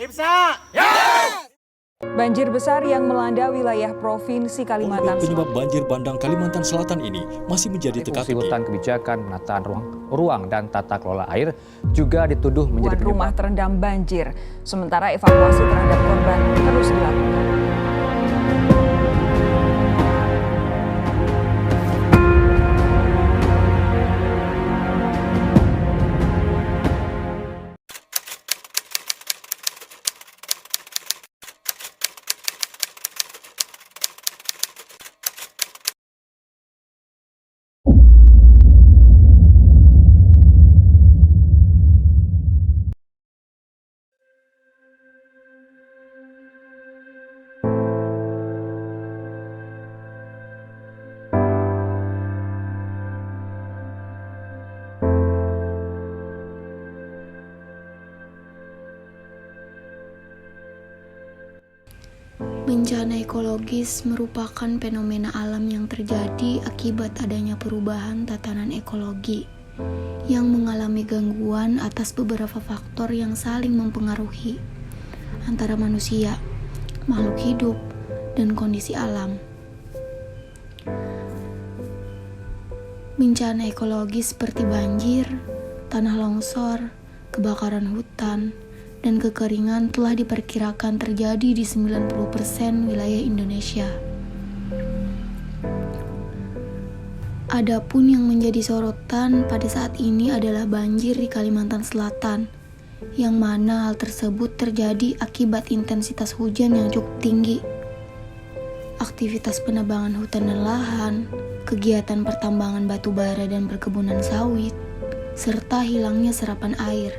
Ibsa! Banjir besar yang melanda wilayah Provinsi Kalimantan Konflik penyebab banjir bandang Kalimantan Selatan ini masih menjadi Fungsi teka-teki. hutan kebijakan penataan ruang dan tata kelola air juga dituduh menjadi rumah terendam banjir. Sementara evakuasi terhadap korban terus dilakukan. Bencana ekologis merupakan fenomena alam yang terjadi akibat adanya perubahan tatanan ekologi yang mengalami gangguan atas beberapa faktor yang saling mempengaruhi antara manusia, makhluk hidup, dan kondisi alam. Bencana ekologis seperti banjir, tanah longsor, kebakaran hutan, dan kekeringan telah diperkirakan terjadi di 90% wilayah Indonesia. Adapun yang menjadi sorotan pada saat ini adalah banjir di Kalimantan Selatan, yang mana hal tersebut terjadi akibat intensitas hujan yang cukup tinggi. Aktivitas penebangan hutan dan lahan, kegiatan pertambangan batu bara dan perkebunan sawit, serta hilangnya serapan air.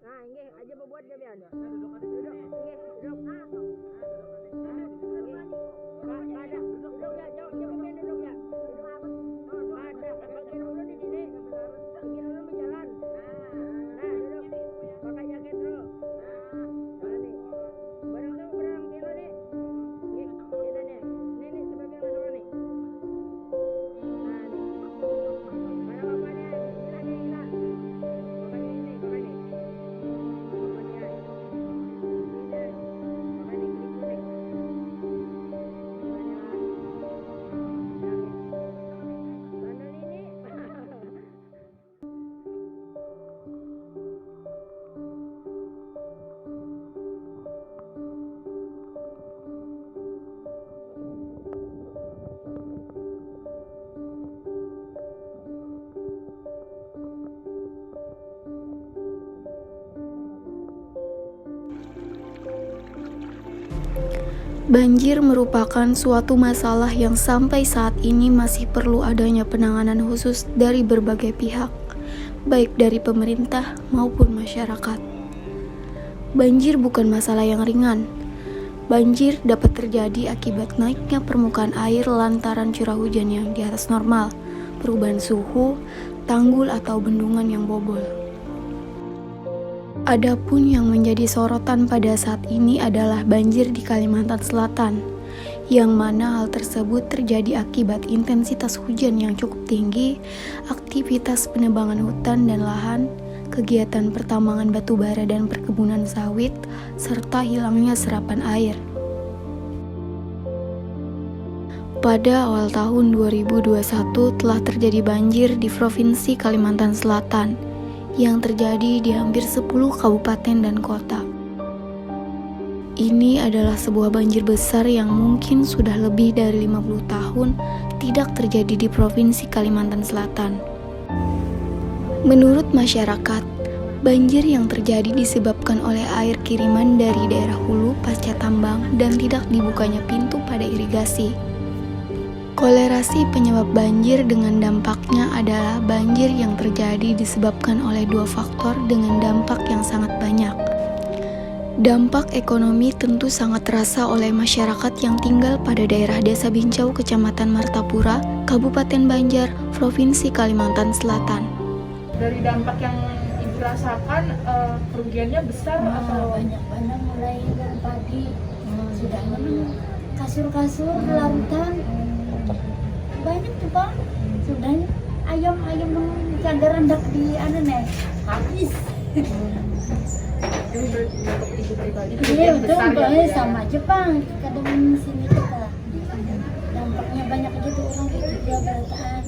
Nah, ini aja buat dia biar. Duduk. Duduk ya, jauh biar duduk ya. Duduk apa? Ada, bagian dulu di sini. Bagian dulu berjalan. Nah, duduk. Pakai jaket dulu. Nah, nih. Barang dulu nih. Nih, sini nih. Nih, sebagian dulu nih. Nah, nih. Mana bapaknya? Gila. Bapaknya ini. Banjir merupakan suatu masalah yang sampai saat ini masih perlu adanya penanganan khusus dari berbagai pihak, baik dari pemerintah maupun masyarakat. Banjir bukan masalah yang ringan. Banjir dapat terjadi akibat naiknya permukaan air lantaran curah hujan yang di atas normal, perubahan suhu, tanggul atau bendungan yang bobol. Adapun yang menjadi sorotan pada saat ini adalah banjir di Kalimantan Selatan, yang mana hal tersebut terjadi akibat intensitas hujan yang cukup tinggi, aktivitas penebangan hutan dan lahan, kegiatan pertambangan batu bara dan perkebunan sawit, serta hilangnya serapan air. Pada awal tahun 2021 telah terjadi banjir di Provinsi Kalimantan Selatan yang terjadi di hampir 10 kabupaten dan kota. Ini adalah sebuah banjir besar yang mungkin sudah lebih dari 50 tahun tidak terjadi di Provinsi Kalimantan Selatan. Menurut masyarakat, banjir yang terjadi disebabkan oleh air kiriman dari daerah hulu pasca tambang dan tidak dibukanya pintu pada irigasi. Kolerasi penyebab banjir dengan dampaknya adalah banjir yang terjadi disebabkan oleh dua faktor dengan dampak yang sangat banyak. Dampak ekonomi tentu sangat terasa oleh masyarakat yang tinggal pada daerah Desa Bincau, Kecamatan Martapura, Kabupaten Banjar, Provinsi Kalimantan Selatan. Dari dampak yang Ibu rasakan, kerugiannya besar atau banyak mulai dari pagi sudah kasur-kasur lautan banyak tuh Bang, sudah ayam jaga rendak di habis. Ini untuk Ibu pribadi Iya betul, besar ya, sama Jepang kadang sini kita dampaknya banyak gitu orang itu dia berataan.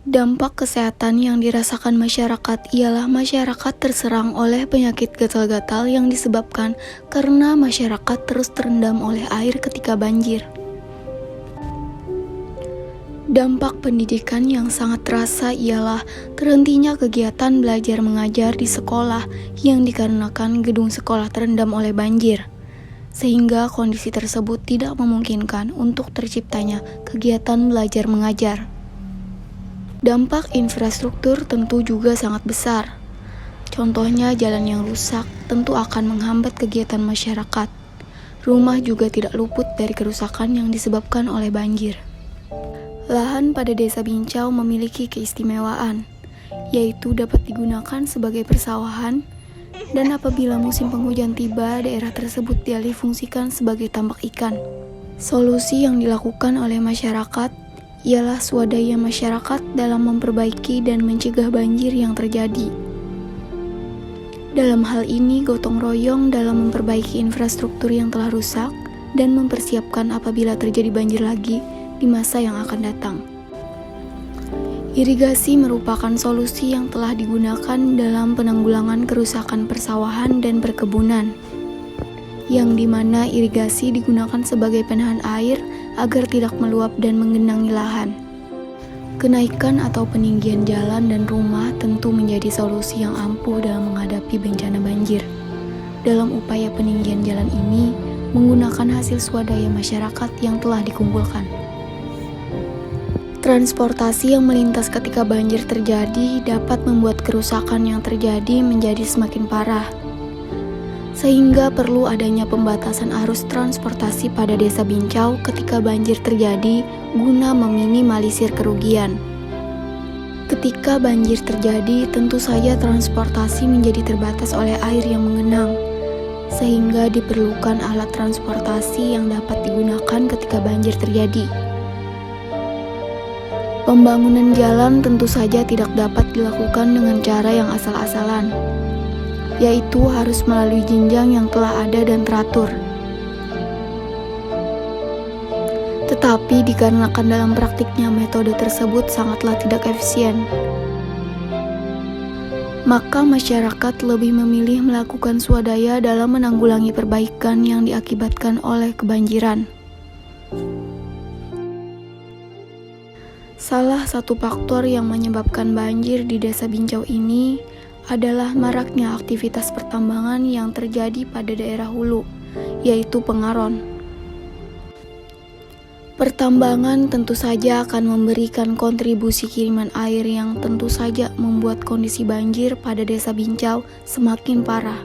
Dampak kesehatan yang dirasakan masyarakat ialah masyarakat terserang oleh penyakit gatal-gatal yang disebabkan karena masyarakat terus terendam oleh air ketika banjir. Dampak pendidikan yang sangat terasa ialah terhentinya kegiatan belajar mengajar di sekolah yang dikarenakan gedung sekolah terendam oleh banjir, sehingga kondisi tersebut tidak memungkinkan untuk terciptanya kegiatan belajar mengajar. Dampak infrastruktur tentu juga sangat besar. Contohnya jalan yang rusak tentu akan menghambat kegiatan masyarakat. Rumah juga tidak luput dari kerusakan yang disebabkan oleh banjir. Lahan pada Desa Bincau memiliki keistimewaan, yaitu dapat digunakan sebagai persawahan, dan apabila musim penghujan tiba, daerah tersebut dialih fungsikan sebagai tambak ikan. Solusi yang dilakukan oleh masyarakat ialah swadaya masyarakat dalam memperbaiki dan mencegah banjir yang terjadi. Dalam hal ini, gotong royong dalam memperbaiki infrastruktur yang telah rusak dan mempersiapkan apabila terjadi banjir lagi di masa yang akan datang. Irigasi merupakan solusi yang telah digunakan dalam penanggulangan kerusakan persawahan dan perkebunan, yang dimana irigasi digunakan sebagai penahan air agar tidak meluap dan menggenangi lahan. Kenaikan atau peninggian jalan dan rumah tentu menjadi solusi yang ampuh dalam menghadapi bencana banjir. Dalam upaya peninggian jalan ini, menggunakan hasil swadaya masyarakat yang telah dikumpulkan. Transportasi yang melintas ketika banjir terjadi dapat membuat kerusakan yang terjadi menjadi semakin parah, sehingga perlu adanya pembatasan arus transportasi pada Desa Bincau ketika banjir terjadi guna meminimalisir kerugian. Ketika banjir terjadi, tentu saja transportasi menjadi terbatas oleh air yang mengenang, sehingga diperlukan alat transportasi yang dapat digunakan ketika banjir terjadi. Pembangunan jalan tentu saja tidak dapat dilakukan dengan cara yang asal-asalan, yaitu harus melalui jenjang yang telah ada dan teratur. Tetapi dikarenakan dalam praktiknya metode tersebut sangatlah tidak efisien, maka masyarakat lebih memilih melakukan swadaya dalam menanggulangi perbaikan yang diakibatkan oleh kebanjiran. Salah satu faktor yang menyebabkan banjir di Desa Bincau ini adalah maraknya aktivitas pertambangan yang terjadi pada daerah hulu, yaitu Pengaron. Pertambangan tentu saja akan memberikan kontribusi kiriman air yang tentu saja membuat kondisi banjir pada Desa Bincau semakin parah.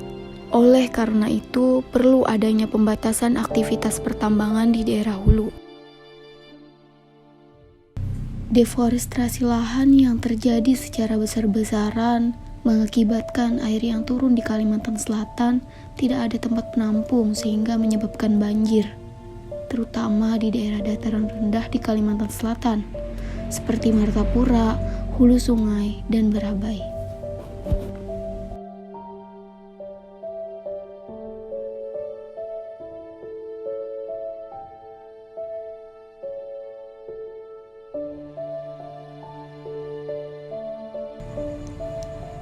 Oleh karena itu, perlu adanya pembatasan aktivitas pertambangan di daerah hulu. Deforestasi lahan yang terjadi secara besar-besaran mengakibatkan air yang turun di Kalimantan Selatan tidak ada tempat penampung sehingga menyebabkan banjir. terutama di daerah dataran rendah di Kalimantan Selatan, seperti Martapura, Hulu Sungai, dan Barabai.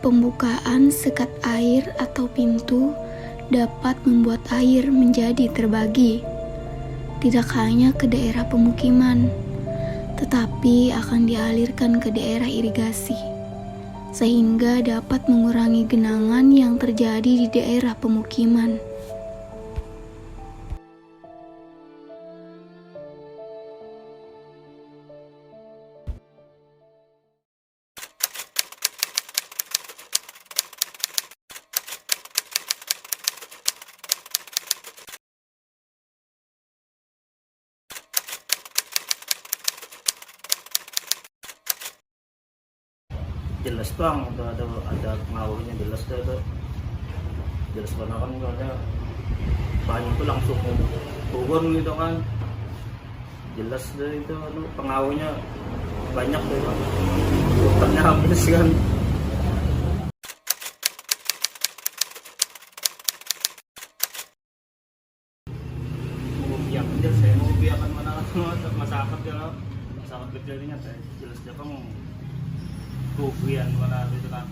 Pembukaan sekat air atau pintu dapat membuat air menjadi terbagi, tidak hanya ke daerah pemukiman, tetapi akan dialirkan ke daerah irigasi, sehingga dapat mengurangi genangan yang terjadi di daerah pemukiman. Jelas bang, ada pengawalnya jelas tuh, jelas banget kan, soalnya banyak tuh langsung turun gitu kan, jelas deh itu pengawalnya banyak tuh kan, dokternya habis kan. Saya mau biarkan mana masyarakat ya, masyarakat kecilnya jelas dia bang. Kerugian mana gitu kan,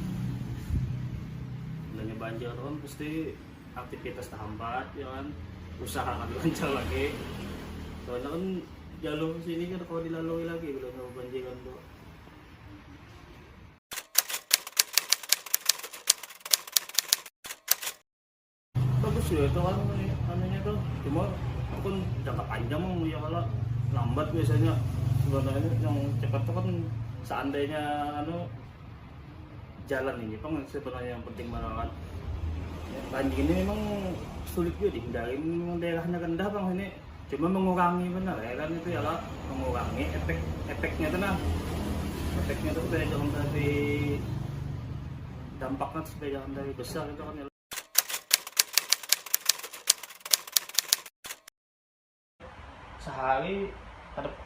adanya banjir kan pasti aktivitas terhambat ya kan, usaha kan lancar lagi, soalnya kan jalur sini kan kalau dilalui lagi kalau nggak banjir kan tuh. Bagus ya itu kan anunya tuh, cuma itu kan jangka panjang ya, kalau lambat biasanya sebenarnya yang cepat tuh kan seandainya jalan ini bang sebenarnya yang penting banget kan. Banjir ini memang sulit juga dihindari, memang daerahnya rendah bang ini, cuma mengurangi benar ya kan, itu ya lah mengurangi efeknya tuh nah, efeknya tuh supaya jangan dari dampaknya supaya jangan dari besar itu kan ya. Sehari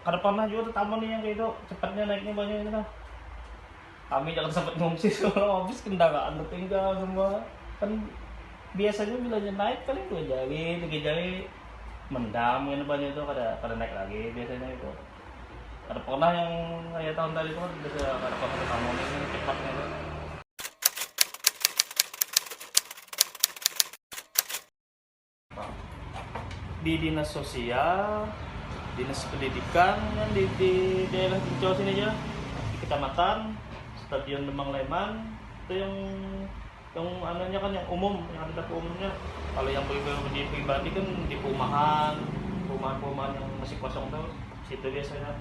kada pernah juga tuh tamu nih yang kayak itu cepatnya naiknya banyak itu nah. Kami jangan sempat ngungsi soalnya habis kendaraan tertinggal semua kan. Biasanya bilanya naik paling 2 jari 3 jari mendam ini banyak itu kada naik lagi biasanya itu. Kada pernah yang kayak tahun tadi itu kan bisa kada pernah tamu ini cepatnya itu. Di dinas sosial, dinas pendidikan kan di daerah Bincau sini aja, di kecamatan Stadion Demang Leman itu yang anunya kan yang umum, yang ada dapur umumnya. Kalau yang pribadi kan di perumahan yang masih kosong tuh situ biasanya.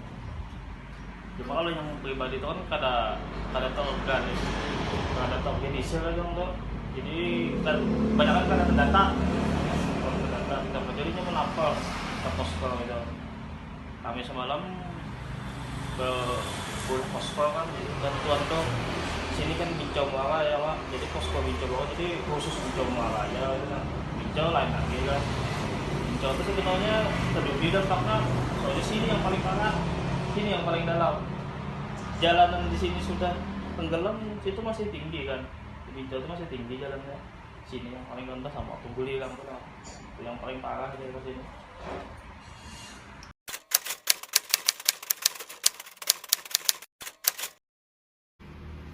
Cuma kalau yang pribadi itu kan kada terorganisir aja tuh, jadi banyak kan ada data jadinya melapor ke posko gitu. Kami semalam ke posko kan bantuan tuh sini kan Bincau Muara ya Pak, jadi posko Bincau Muara jadi khusus Bincau Muara aja gitu kan. Bincau lain lagi kan, Bincau itu sebenarnya terduga dampaknya soalnya sini yang paling parah, sini yang paling dalam, jalanan di sini sudah tenggelam, situ masih tinggi kan, di Bincau itu masih tinggi jalannya, sini yang paling rendah sama Tungguli kan tuh yang paling parah dari sini.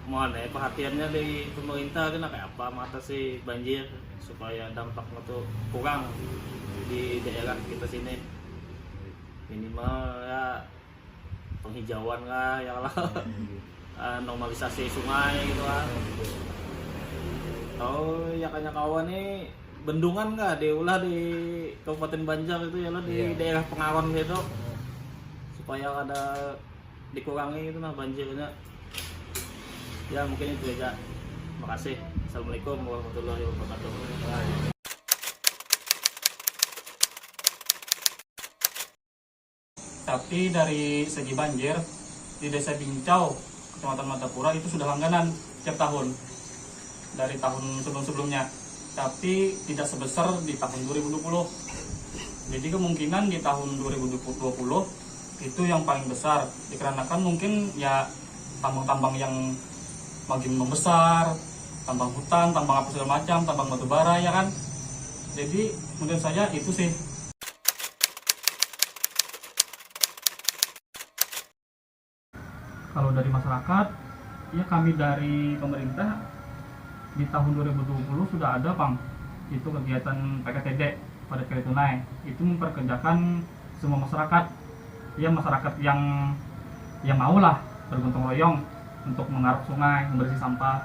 Mohon ya perhatiannya dari pemerintah kan kayak apa mengatasi banjir supaya dampaknya tuh kurang di daerah kita sini. Minimal ya penghijauan lah ya lah, normalisasi sungai gitu kan. Oh ya kayaknya kawan nih bendungan nggak diulah di Kabupaten Banjar itu ya lah di daerah Pengaron gitu supaya ada dikurangi itu nah banjirnya. Ya mungkin itu aja. Makasih. Assalamualaikum warahmatullahi wabarakatuh. Tapi dari segi banjir di Desa Bincau, Kecamatan Martapura itu sudah langganan setiap tahun dari tahun sebelum-sebelumnya. Tapi tidak sebesar di tahun 2020. Jadi kemungkinan di tahun 2020 itu yang paling besar, dikarenakan mungkin ya tambang-tambang yang makin membesar, tambang hutan, tambang apa segala macam, tambang batu bara ya kan. Jadi menurut saya itu sih. Kalau dari masyarakat, ya kami dari pemerintah di tahun 2020 sudah ada Bang, itu kegiatan PKTD, padat karya tunai. Itu memperkerjakan semua masyarakat, ya masyarakat yang mau lah bergotong royong untuk mengaruk sungai, membersih sampah.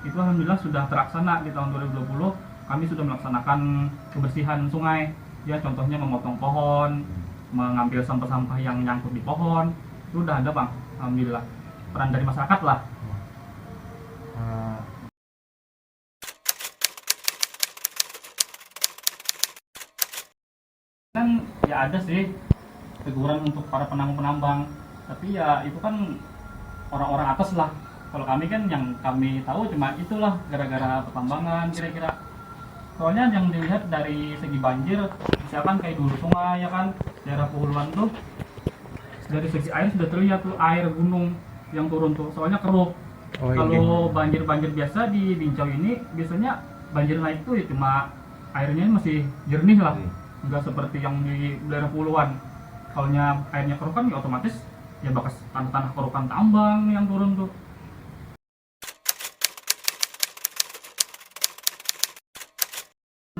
Itu alhamdulillah sudah terlaksana di tahun 2020. Kami sudah melaksanakan kebersihan sungai, ya contohnya memotong pohon, mengambil sampah-sampah yang nyangkut di pohon. Itu udah ada Bang, alhamdulillah. Peran dari masyarakat lah. Kan ya ada sih teguran untuk para penambang-penambang, tapi ya itu kan orang-orang atas lah. Kalau kami kan yang kami tahu cuma itulah gara-gara pertambangan kira-kira. Soalnya yang dilihat dari segi banjir, misalkan kayak dulu sungai ya kan, daerah Puhuluan tuh dari segi air sudah terlihat tuh air gunung yang turun tuh, soalnya keruh. Kalau banjir-banjir biasa di Bincau ini biasanya banjir naik tuh ya cuma airnya masih jernih lah, nggak seperti yang di daerah Puhuluan. Kalau airnya keruh kan ya otomatis ya bekas tanah-tanah kerukan tambang yang turun tuh.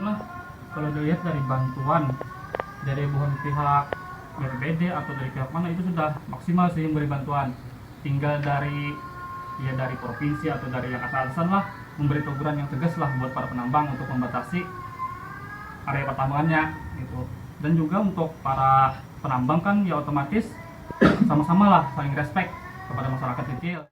Nah, kalau dilihat dari bantuan dari bukan pihak BPBD atau dari pihak mana itu sudah maksimal sih memberi bantuan. Tinggal dari provinsi atau dari yang atasan lah memberi teguran yang tegas lah buat para penambang untuk membatasi area pertambangannya gitu. Dan juga untuk para penambang kan ya otomatis sama-sama lah saling respect kepada masyarakat kecil.